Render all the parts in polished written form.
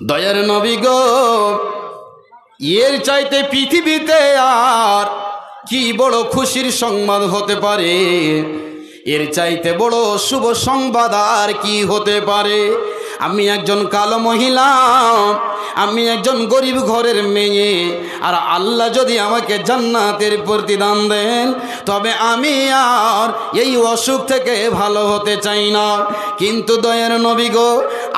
দয়ার নবী গো, এর চাইতে পৃথিবীতে আর কি বড় খুশির সংবাদ হতে পারে? এর চাইতে বড় শুভ সংবাদ আর কি হতে পারে? আমি একজন কালো মহিলা, আমি একজন গরিব ঘরের মেয়ে, আর আল্লাহ যদি আমাকে জান্নাতের প্রতিদান দেন, তবে আমি আর এই অসুখ থেকে ভালো হতে চাই না। কিন্তু দয়ার নবী গো,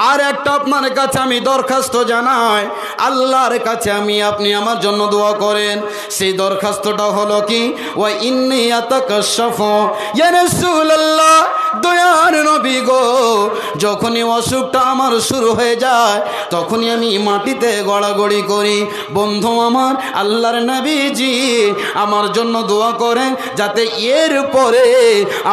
আর একটা আপনার কাছে আমি দরখাস্ত জানাই, আল্লাহর কাছে আপনি আমার জন্য দোয়া করেন। সেই দরখাস্তটা হলো কি, ওয়া ইন্নী আতাকাশাফু ইয়া রাসূলুল্লাহ, দয়ার নবী গো, যখনই অসুখটা আমার শুরু হয়ে যায় তখনই আমি মাটিতে গড়াগড়ি করি। বন্ধু আমার, আল্লাহর নবীজি আমার জন্য দোয়া করেন যাতে এর পরে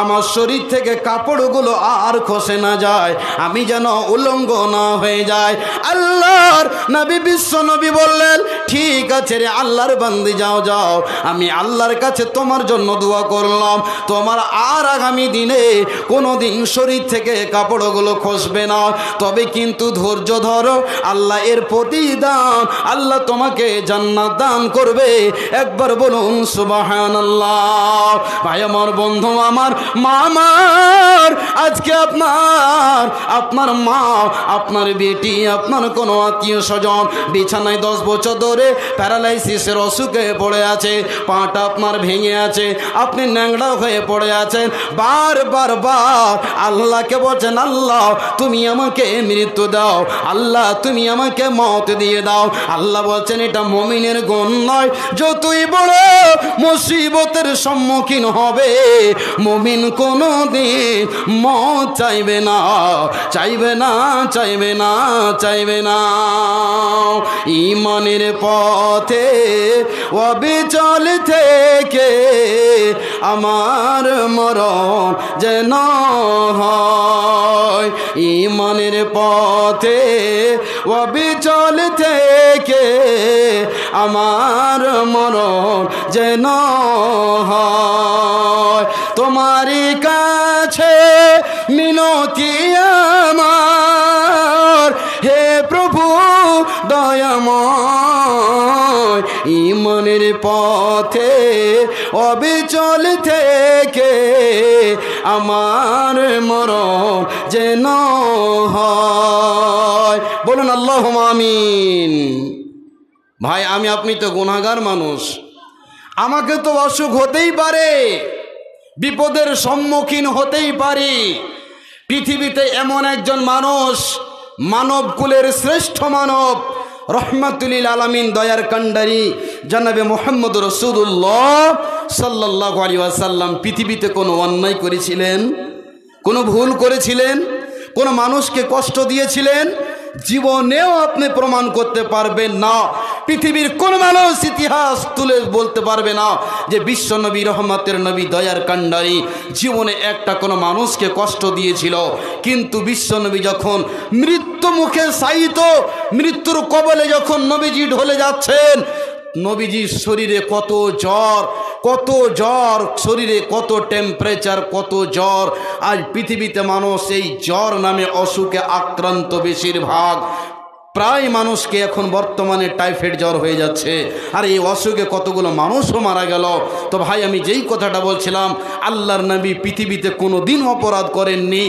আমার শরীর থেকে কাপড়গুলো আর খসে না যায়, আমি যেন উলঙ্গ না হয়ে যায়। আল্লাহর নবী বিশ্ব নবী বললেন, ঠিক আছে রে আল্লাহর বান্দি, যাও যাও, আমি আল্লাহর কাছে তোমার জন্য দোয়া করলাম, তোমার আর আগামী দিনে কোনো দিন শরীর থেকে কাপড়গুলো খসবে না। তবে কিন্তু ধৈর্য ধরো, আল্লাহ এর প্রতিদান, আল্লাহ তোমাকে জান্নাত দান করবে। একবার বলুন সুবহানাল্লাহ। ভাই আমার, বন্ধু আমার, মা আমার, আজকে আপনার মা, আপনার বেটি, আপনার কোনো আত্মীয় স্বজন বিছানায় 10 বছর ধরে প্যারালাইসিসের অসুখে পড়ে আছে, পাটা আপনার ভেঙে আছে, আপনি ন্যাংড়া হয়ে পড়ে আছেন, বারবার আল্লাহকে বলছেন, আল্লাহ তুমি আমাকে মৃত্যু দাও, আল্লাহ তুমি আমাকে মত দিয়ে দাও। আল্লাহ বলছেন, এটা মুমিনের গুণ নয়। যতই বড় মুসিবতের সম্মুখীন হবে, মুমিন কোনো দিন মত চাইবে না, চাইবে না, চাইবে না, চাইবে না। ঈমানের পথে অবিচল থেকে আমার মরণ যেন হয়, ঈমানের পথে অবিচল থেকে আমার মরণ যেন হয়। তোমারই কাছে মিনতি আমার, হে প্রভু দয়াময়, ঈমানের পথে অবিচল থেকে আমার মরণ যেন হয়। বলুন আল্লাহুম্মা আমিন। ভাই, আপনি তো গুনাহগার মানুষ, আমাকে তো অসুখ হতেই পারে, বিপদের সম্মুখীন হতেই পারি। পৃথিবীতে এমন একজন মানুষ, মানব কুলের শ্রেষ্ঠ মানব, রহমাতুল আলামিন, দয়ার কান্ডারি জনাবে মুহাম্মদ রাসূলুল্লাহ সাল্লাল্লাহু আলাইহি ওয়াসাল্লাম পৃথিবীতে কোনো অন্যায় করেছিলেন? কোনো ভুল করেছিলেন? কোনো মানুষকে কষ্ট দিয়েছিলেন? জীবনেও আপনি প্রমাণ করতে পারবেন না। পৃথিবীর কোন মানুষ ইতিহাস তুলে বলতে পারবে না যে বিশ্ব নবী, রহমতের নবী, দয়ার কান্ডারি জীবনে একটা কোনো মানুষকে কষ্ট দিয়েছিল। কিন্তু বিশ্ব নবী যখন মৃত্যু মুখে শায়িত, মৃত্যুর কবলে যখন নবীজি ঢলে যাচ্ছেন, নবীজির শরীরে কত জ্বর, শরীরে কত টেম্পারেচার, কত জ্বর। আজ পৃথিবীতে মানুষ এই জ্বর নামে অসুখে আক্রান্ত, বেশিরভাগ প্রায় মানুষকে এখন বর্তমানে টাইফয়েড জ্বর হয়ে যাচ্ছে, আর এই অসুখে কতগুলো মানুষও মারা গেল। তো ভাই, আমি যেই কথাটা বলছিলাম, আল্লাহর নবী পৃথিবীতে কোনো দিন অপরাধ করেননি।